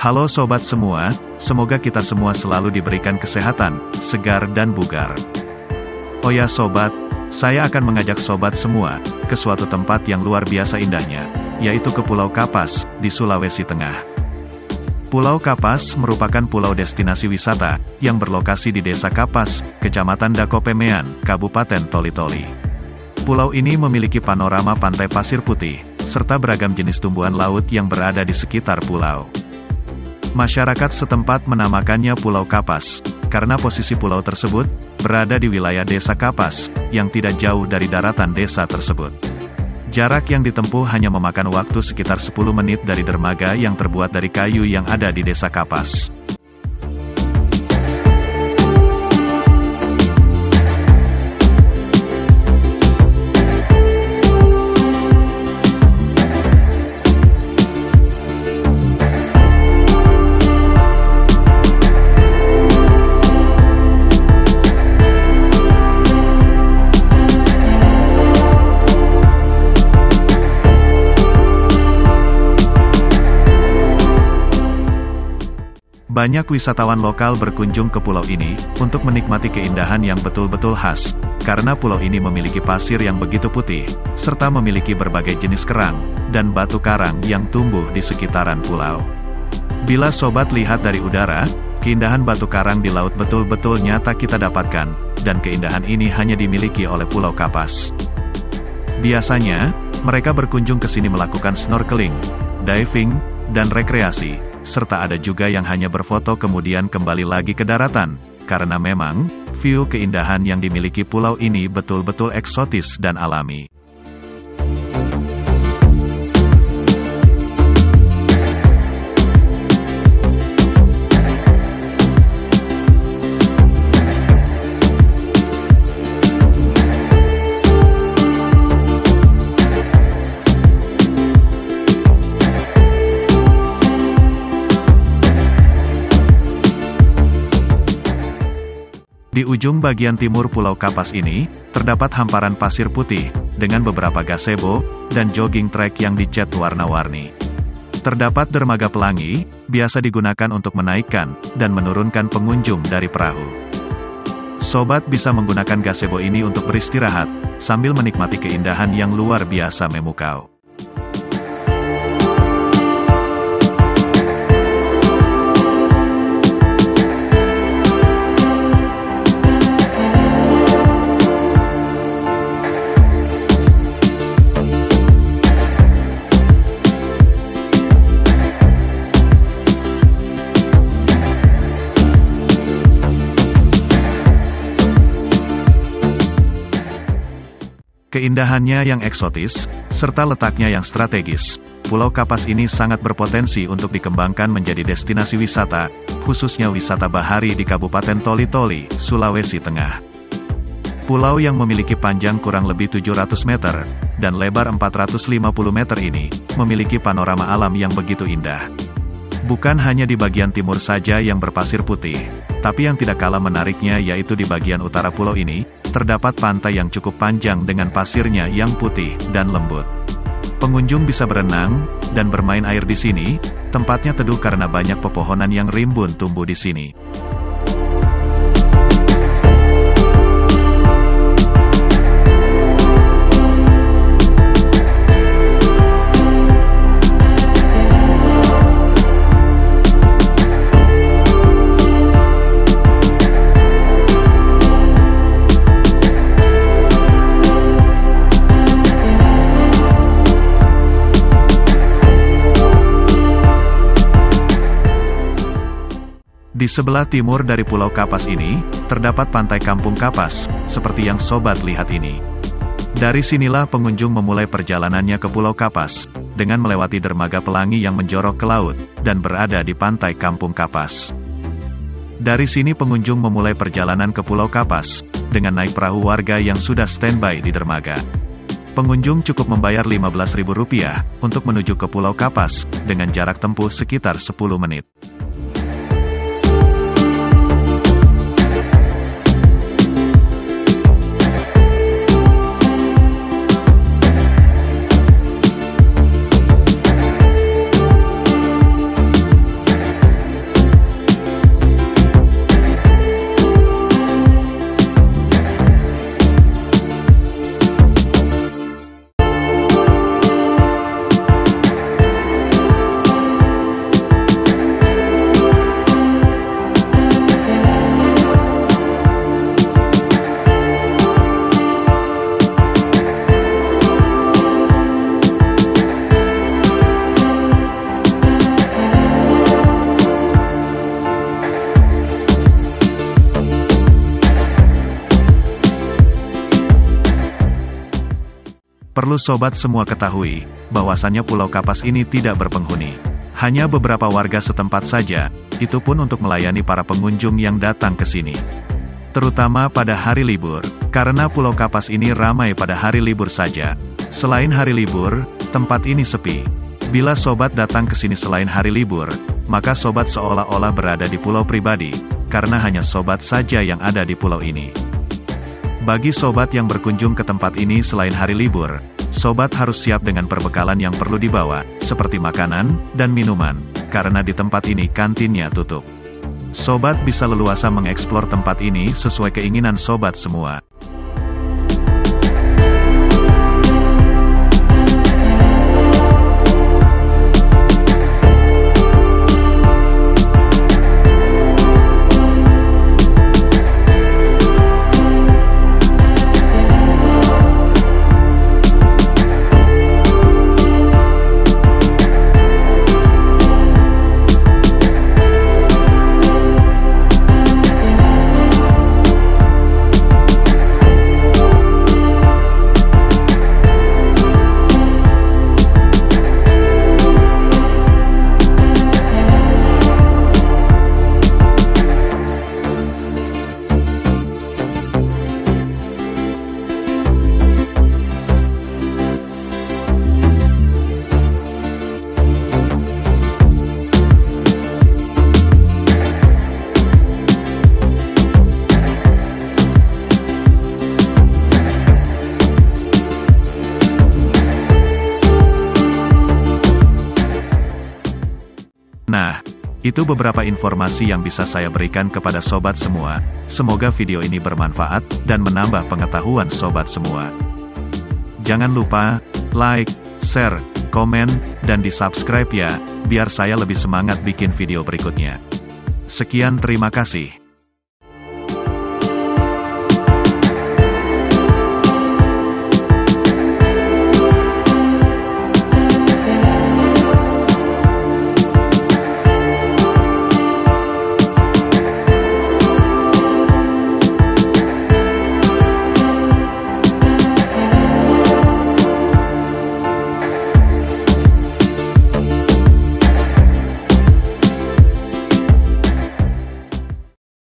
Halo sobat semua, semoga kita semua selalu diberikan kesehatan, segar dan bugar. Oh ya sobat, saya akan mengajak sobat semua ke suatu tempat yang luar biasa indahnya, yaitu ke Pulau Kapas, di Sulawesi Tengah. Pulau Kapas merupakan pulau destinasi wisata, yang berlokasi di Desa Kapas, Kecamatan Dakopemean, Kabupaten Toli-Toli. Pulau ini memiliki panorama pantai pasir putih, serta beragam jenis tumbuhan laut yang berada di sekitar pulau. Masyarakat setempat menamakannya Pulau Kapas, karena posisi pulau tersebut berada di wilayah Desa Kapas, yang tidak jauh dari daratan desa tersebut. Jarak yang ditempuh hanya memakan waktu sekitar 10 menit dari dermaga yang terbuat dari kayu yang ada di Desa Kapas. Banyak wisatawan lokal berkunjung ke pulau ini, untuk menikmati keindahan yang betul-betul khas, karena pulau ini memiliki pasir yang begitu putih, serta memiliki berbagai jenis kerang, dan batu karang yang tumbuh di sekitaran pulau. Bila sobat lihat dari udara, keindahan batu karang di laut betul-betul nyata kita dapatkan, dan keindahan ini hanya dimiliki oleh Pulau Kapas. Biasanya, mereka berkunjung ke sini melakukan snorkeling, diving, dan rekreasi, serta ada juga yang hanya berfoto kemudian kembali lagi ke daratan, karena memang, view keindahan yang dimiliki pulau ini betul-betul eksotis dan alami. Di ujung bagian timur Pulau Kapas ini, terdapat hamparan pasir putih, dengan beberapa gazebo, dan jogging track yang dicat warna-warni. Terdapat dermaga pelangi, biasa digunakan untuk menaikkan, dan menurunkan pengunjung dari perahu. Sobat bisa menggunakan gazebo ini untuk beristirahat, sambil menikmati keindahan yang luar biasa memukau. Keindahannya yang eksotis, serta letaknya yang strategis, Pulau Kapas ini sangat berpotensi untuk dikembangkan menjadi destinasi wisata, khususnya wisata bahari di Kabupaten Toli-Toli, Sulawesi Tengah. Pulau yang memiliki panjang kurang lebih 700 meter, dan lebar 450 meter ini, memiliki panorama alam yang begitu indah. Bukan hanya di bagian timur saja yang berpasir putih, tapi yang tidak kalah menariknya yaitu di bagian utara pulau ini, terdapat pantai yang cukup panjang dengan pasirnya yang putih dan lembut. Pengunjung bisa berenang dan bermain air di sini, tempatnya teduh karena banyak pepohonan yang rimbun tumbuh di sini. Di sebelah timur dari Pulau Kapas ini, terdapat pantai Kampung Kapas, seperti yang sobat lihat ini. Dari sinilah pengunjung memulai perjalanannya ke Pulau Kapas, dengan melewati dermaga pelangi yang menjorok ke laut, dan berada di pantai Kampung Kapas. Dari sini pengunjung memulai perjalanan ke Pulau Kapas, dengan naik perahu warga yang sudah standby di dermaga. Pengunjung cukup membayar Rp15.000 untuk menuju ke Pulau Kapas, dengan jarak tempuh sekitar 10 menit. Perlu sobat semua ketahui, bahwasannya Pulau Kapas ini tidak berpenghuni. Hanya beberapa warga setempat saja, itu pun untuk melayani para pengunjung yang datang ke sini. Terutama pada hari libur, karena Pulau Kapas ini ramai pada hari libur saja. Selain hari libur, tempat ini sepi. Bila sobat datang ke sini selain hari libur, maka sobat seolah-olah berada di pulau pribadi, karena hanya sobat saja yang ada di pulau ini. Bagi sobat yang berkunjung ke tempat ini selain hari libur, sobat harus siap dengan perbekalan yang perlu dibawa, seperti makanan dan minuman, karena di tempat ini kantinnya tutup. Sobat bisa leluasa mengeksplor tempat ini sesuai keinginan sobat semua. Nah, itu beberapa informasi yang bisa saya berikan kepada sobat semua. Semoga video ini bermanfaat, dan menambah pengetahuan sobat semua. Jangan lupa, like, share, komen, dan di-subscribe ya, biar saya lebih semangat bikin video berikutnya. Sekian terima kasih.